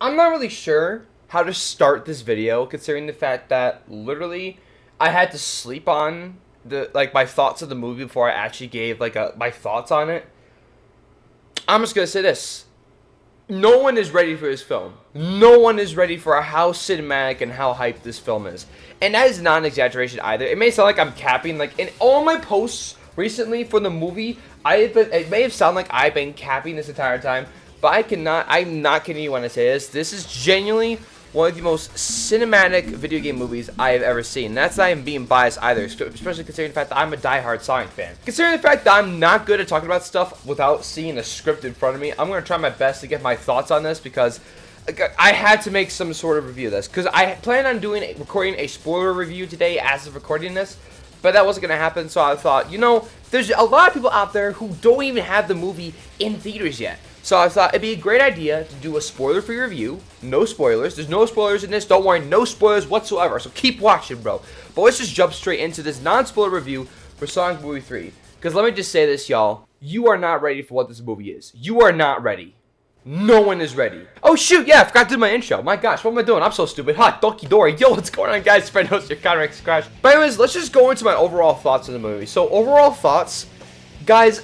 I'm not really sure how to start this video, considering the fact that literally I had to sleep on my thoughts of the movie before I actually gave my thoughts on it. I'm just gonna say this: no one is ready for this film. No one is ready for how cinematic and how hyped this film is, and that is not an exaggeration either. It may sound like I'm capping, like in all my posts recently for the movie, it may have sounded like I've been capping this entire time, but I'm not kidding you when I say this. This is genuinely one of the most cinematic video game movies I have ever seen. And that's not even being biased either, especially considering the fact that I'm a diehard Sonic fan. Considering the fact that I'm not good at talking about stuff without seeing a script in front of me, I'm going to try my best to get my thoughts on this, because I had to make some sort of review of this. Because I plan on recording a spoiler review today as of recording this, but that wasn't going to happen, so I thought, there's a lot of people out there who don't even have the movie in theaters yet. So I thought it'd be a great idea to do a spoiler-free review. No spoilers. There's no spoilers in this. Don't worry, no spoilers whatsoever. So keep watching, bro. But let's just jump straight into this non-spoiler review for Sonic Movie 3. Because let me just say this, y'all. You are not ready for what this movie is. You are not ready. No one is ready. Oh, shoot. Yeah, I forgot to do my intro. My gosh, what am I doing? I'm so stupid. Hot Donkey Dory. Yo, what's going on, guys? Friend host, your ConnorXcrash. But anyways, let's just go into my overall thoughts on the movie. So, overall thoughts, guys,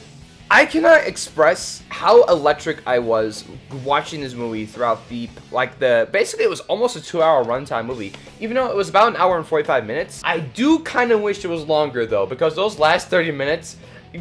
I cannot express how electric I was watching this movie throughout basically it was almost a 2-hour runtime movie. Even though it was about 1 hour and 45 minutes, I do kind of wish it was longer though, because those last 30 minutes,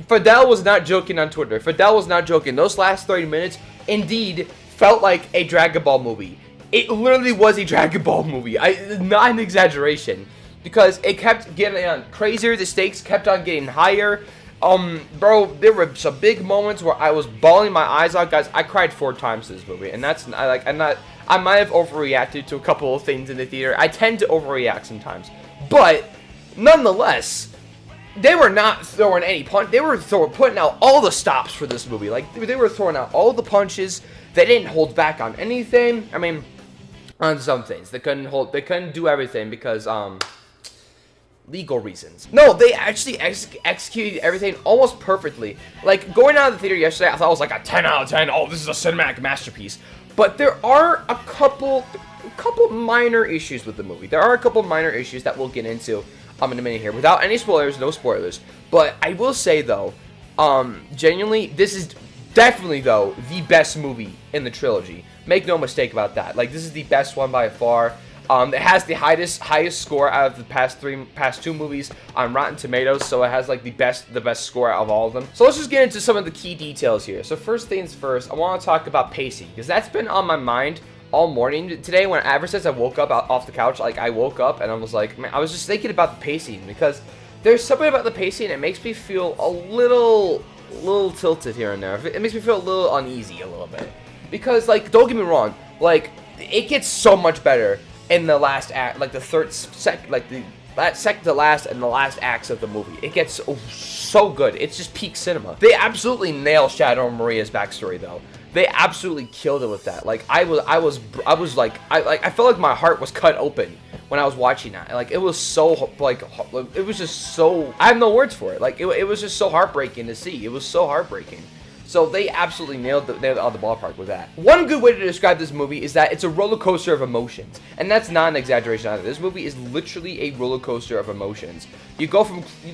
Fidel was not joking on Twitter. Fidel was not joking. Those last 30 minutes indeed felt like a Dragon Ball movie. It literally was a Dragon Ball movie. Not an exaggeration, because it kept getting on crazier. The stakes kept on getting higher. Bro, there were some big moments where I was bawling my eyes out, guys. I cried 4 times to this movie, and I might have overreacted to a couple of things in the theater. I tend to overreact sometimes, but nonetheless, they were not throwing any punch. They were putting out all the stops for this movie. Like, they were throwing out all the punches. They didn't hold back on anything. I mean, on some things, they couldn't do everything because legal reasons. No, they actually executed everything almost perfectly. Like, going out of the theater yesterday, I thought it was like a 10 out of 10. Oh, this is a cinematic masterpiece. But there are a couple minor issues with the movie. There are a couple minor issues that we'll get into in a minute here. Without any spoilers, no spoilers. But I will say, though, genuinely, this is definitely, though, the best movie in the trilogy. Make no mistake about that. Like, this is the best one by far. It has the highest score out of the past two movies on Rotten Tomatoes, so it has like the best score out of all of them. So let's just get into some of the key details here. So first things first, I want to talk about pacing, because that's been on my mind all morning today. Ever since I woke up off the couch, like I woke up and I was like, man, I was just thinking about the pacing, because there's something about the pacing that makes me feel a little tilted here and there. It makes me feel a little uneasy a little bit, because like, don't get me wrong, like it gets so much better in the last act, like the second to last and the last acts of the movie. It gets so good. It's just peak cinema. They absolutely nail Shadow and Maria's backstory though. They absolutely killed it with that. Like I felt like my heart was cut open when I was watching that. Like it was so it was just so, I have no words for it. Like it was just so heartbreaking to see. It was so heartbreaking. So they absolutely nailed it out of the ballpark with that. One good way to describe this movie is that it's a roller coaster of emotions. And that's not an exaggeration either. This movie is literally a roller coaster of emotions. You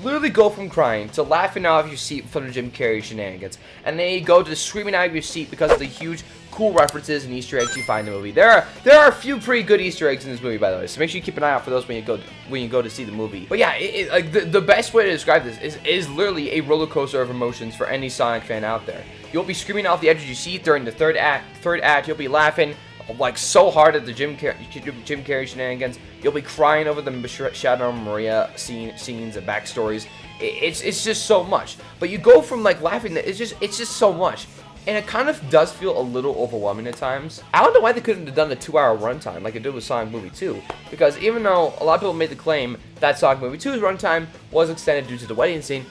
literally go from crying to laughing out of your seat from the Jim Carrey shenanigans. And then you go to screaming out of your seat because of the huge cool references and Easter eggs you find in the movie. There are a few pretty good Easter eggs in this movie, by the way. So make sure you keep an eye out for those when you go to see the movie. But yeah, the best way to describe this is literally a roller coaster of emotions for any Sonic fan out there. You'll be screaming off the edge of your seat during the third act. You'll be laughing like so hard at the Jim Carrey shenanigans. You'll be crying over the Shadow and Maria scenes and backstories. It's just so much. But you go from like laughing, it's just so much. And it kind of does feel a little overwhelming at times. I don't know why they couldn't have done a 2-hour runtime like it did with Sonic Movie 2. Because even though a lot of people made the claim that Sonic Movie 2's runtime was extended due to the wedding scene,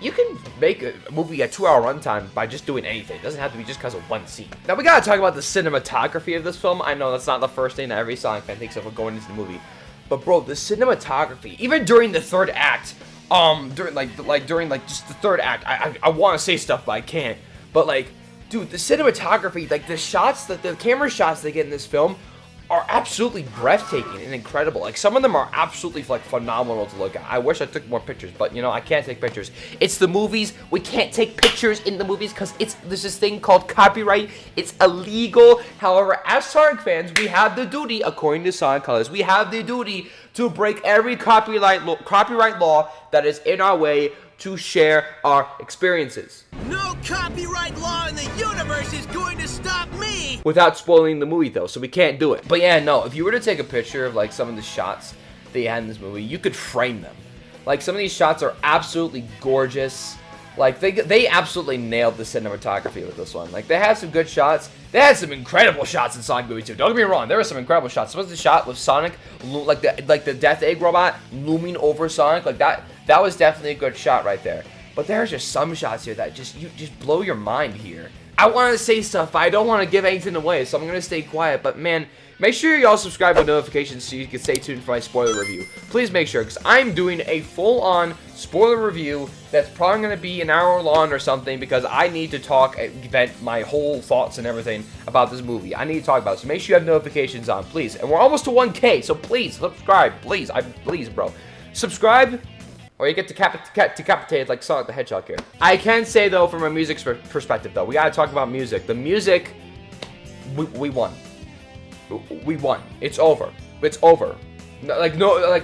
you can make a movie a 2-hour runtime by just doing anything. It doesn't have to be just because of one scene. Now we gotta talk about the cinematography of this film. I know that's not the first thing that every Sonic fan thinks of when going into the movie. But bro, the cinematography, even during the third act, during just the third act, I want to say stuff but I can't. But like, dude, the cinematography, like the shots, the camera shots they get in this film are absolutely breathtaking and incredible. Like, some of them are absolutely, like, phenomenal to look at. I wish I took more pictures, but, you know, I can't take pictures. It's the movies. We can't take pictures in the movies because there's this thing called copyright. It's illegal. However, as Sonic fans, we have the duty, according to Sonic Colors, we have the duty to break every copyright law that is in our way to share our experiences. No copyright law in the universe is going to stop me! Without spoiling the movie, though, so we can't do it. But yeah, no, if you were to take a picture of, like, some of the shots they had in this movie, you could frame them. Like, some of these shots are absolutely gorgeous. Like, they absolutely nailed the cinematography with this one. Like, they had some good shots. They had some incredible shots in Sonic movie 2. Don't get me wrong, there were some incredible shots. There was the shot with Sonic, like the Death Egg robot looming over Sonic. Like, that was definitely a good shot right there. But there's just some shots here that just blow your mind here. I want to say stuff, but I don't want to give anything away, so I'm going to stay quiet. But man, make sure y'all subscribe with notifications so you can stay tuned for my spoiler review. Please make sure, because I'm doing a full-on spoiler review that's probably going to be an hour long or something, because I need to talk, vent my whole thoughts and everything about this movie. I need to talk about it, so make sure you have notifications on, please. And we're almost to 1K, so please, subscribe. Please, please, bro. Subscribe, or you get decapitated like Sonic the Hedgehog here. I can say, though, from a music perspective, though, we gotta talk about music. The music, we won. We won. It's over. It's over. Like,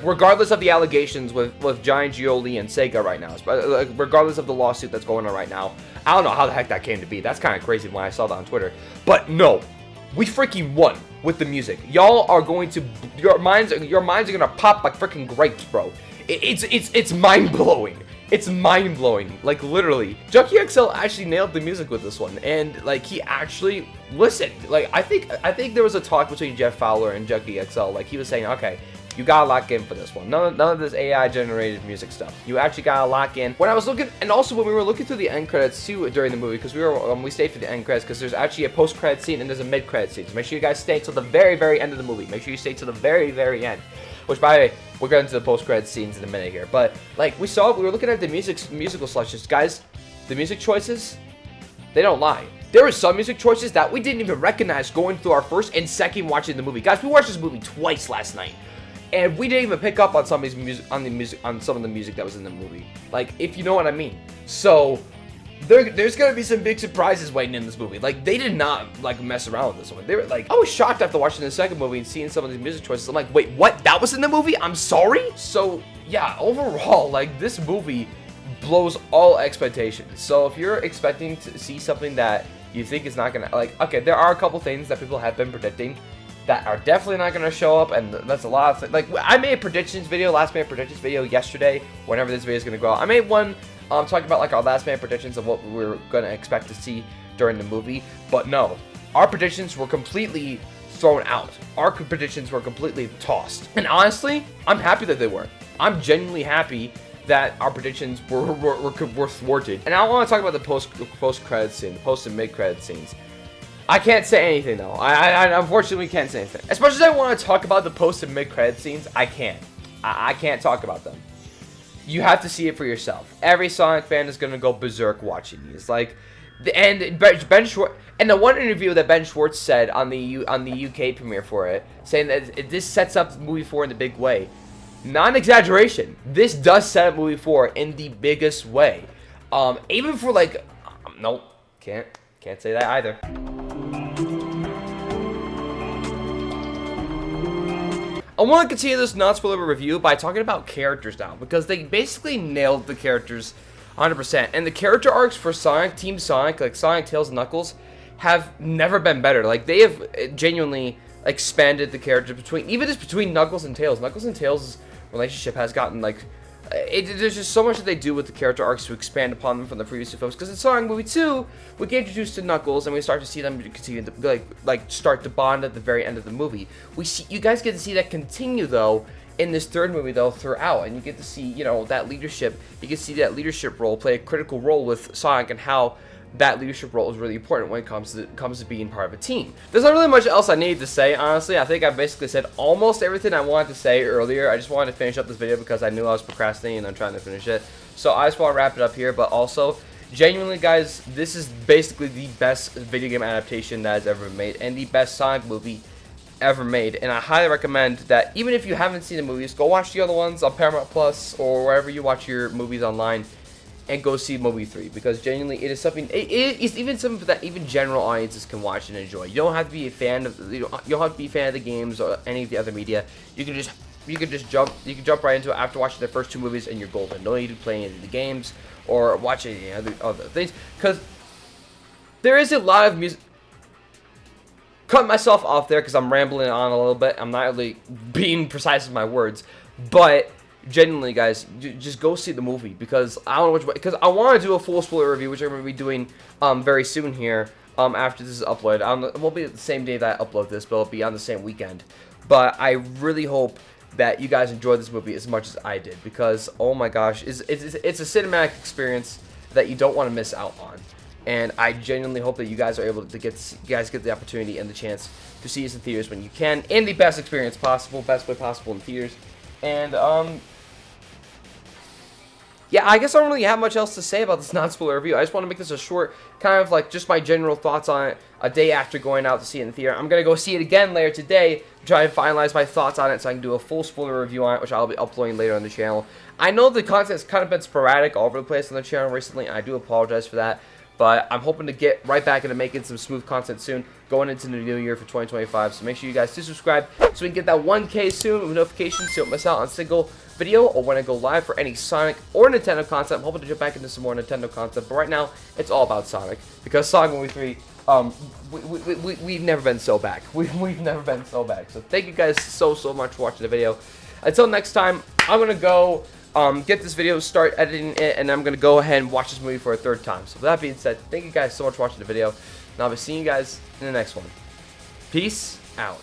regardless of the allegations with Giant Gioli and Sega right now, like, regardless of the lawsuit that's going on right now, I don't know how the heck that came to be. That's kind of crazy when I saw that on Twitter. But no, we freaking won with the music. Y'all are going to, your minds are gonna pop like freaking grapes, bro. It's mind-blowing. It's mind-blowing. Like, literally. Junkie XL actually nailed the music with this one. And, like, he actually listened. Like, I think there was a talk between Jeff Fowler and Junkie XL. Like, he was saying, okay, you gotta lock in for this one. None of this AI-generated music stuff. You actually gotta lock in. When I was looking, and also when we were looking through the end credits, too, during the movie, because we stayed for the end credits, because there's actually a post-credit scene and there's a mid-credit scene. So make sure you guys stay till the very, very end of the movie. Make sure you stay till the very, very end. Which, by the way, we'll get into the post-credit scenes in a minute here. But, like, we were looking at the musical selections. Guys, the music choices, they don't lie. There were some music choices that we didn't even recognize going through our first and second watching the movie. Guys, we watched this movie twice last night. And we didn't even pick up on some of these on some of the music that was in the movie. Like, if you know what I mean. So, there's gonna be some big surprises waiting in this movie. Like, they did not, like, mess around with this one. They were like, I was shocked after watching the second movie and seeing some of these music choices. I'm like, wait, what? That was in the movie? I'm sorry? So, yeah, overall, like, this movie blows all expectations. So, if you're expecting to see something that you think is not gonna, like, okay, there are a couple things that people have been predicting that are definitely not going to show up, and that's a lot of things. Like, I made a predictions video, last minute predictions video yesterday, whenever this video is going to go out. I made one talking about, like, our last minute predictions of what we were going to expect to see during the movie, but no, our predictions were completely thrown out. Our predictions were completely tossed, and honestly, I'm happy that they were. I'm genuinely happy that our predictions were thwarted. And I want to talk about the post-credit scene, the post and mid-credit scenes. I can't say anything, though. I unfortunately can't say anything. As much as I want to talk about the post and mid-credit scenes, I can't. I can't talk about them. You have to see it for yourself. Every Sonic fan is going to go berserk watching these. Like, and Ben Schwartz, and the one interview that Ben Schwartz said on the UK premiere for it, saying that this sets up movie 4 in the big way. Non-exaggeration. This does set up movie 4 in the biggest way. Even for, like, nope, can't say that either. I want to continue this non-spoiler review by talking about characters now, because they basically nailed the characters 100%. And the character arcs for Sonic, Team Sonic, like Sonic, Tails, and Knuckles, have never been better. Like, they have genuinely expanded the characters between Knuckles and Tails. Knuckles and Tails' relationship has gotten, like, there's just so much that they do with the character arcs to expand upon them from the previous two films. Because in Sonic Movie 2, we get introduced to Knuckles, and we start to see them continue to, like start to bond at the very end of the movie. You guys get to see that continue, though, in this third movie, though, throughout. And you get to see, you know, that leadership. You can see that leadership role play a critical role with Sonic, and how that leadership role is really important when it comes to being part of a team. There's not really much else I need to say, honestly. I think I basically said almost everything I wanted to say earlier. I just wanted to finish up this video because I knew I was procrastinating and I'm trying to finish it. So I just want to wrap it up here, but also, Genuinely, guys, this is basically the best video game adaptation that has ever been made, and the best Sonic movie ever made. And I highly recommend that even if you haven't seen the movies, go watch the other ones on Paramount Plus or wherever you watch your movies online, and go see movie 3, because genuinely it is something. It is even something that even general audiences can watch and enjoy. You don't have to be a fan of. You don't have to be a fan of the games or any of the other media. You can just jump right into it after watching the first 2 movies, and you're golden. No need to play any of the games or watch any other things, because there is a lot of music. Cut myself off there because I'm rambling on a little bit. I'm not really being precise with my words, but genuinely, guys, just go see the movie, because I don't know because I want to do a full spoiler review, which I'm going to be doing very soon here after this is uploaded. It won't be the same day that I upload this, but it'll be on the same weekend. But I really hope that you guys enjoyed this movie as much as I did, because oh my gosh, it's a cinematic experience that you don't want to miss out on. And I genuinely hope that you guys are able to get the opportunity and the chance to see this in theaters when you can, in the best experience possible, best way possible in theaters. And yeah, I guess I don't really have much else to say about this non-spoiler review. I just want to make this a short, kind of like just my general thoughts on it a day after going out to see it in the theater. I'm going to go see it again later today to try and finalize my thoughts on it so I can do a full spoiler review on it, which I'll be uploading later on the channel. I know the content has kind of been sporadic all over the place on the channel recently, and I do apologize for that. But I'm hoping to get right back into making some smooth content soon, going into the new year for 2025. So make sure you guys do subscribe so we can get that 1K soon with notifications so you don't miss out on a single video or when I go live for any Sonic or Nintendo content. I'm hoping to jump back into some more Nintendo content, but right now it's all about Sonic, because Sonic Movie 3, we've never been so back. We've never been so back. So thank you guys so much for watching the video. Until next time, I'm gonna go get this video, start editing it, and I'm gonna go ahead and watch this movie for a 3rd time. So with that being said, thank you guys so much for watching the video, and I'll be seeing you guys in the next one. Peace out.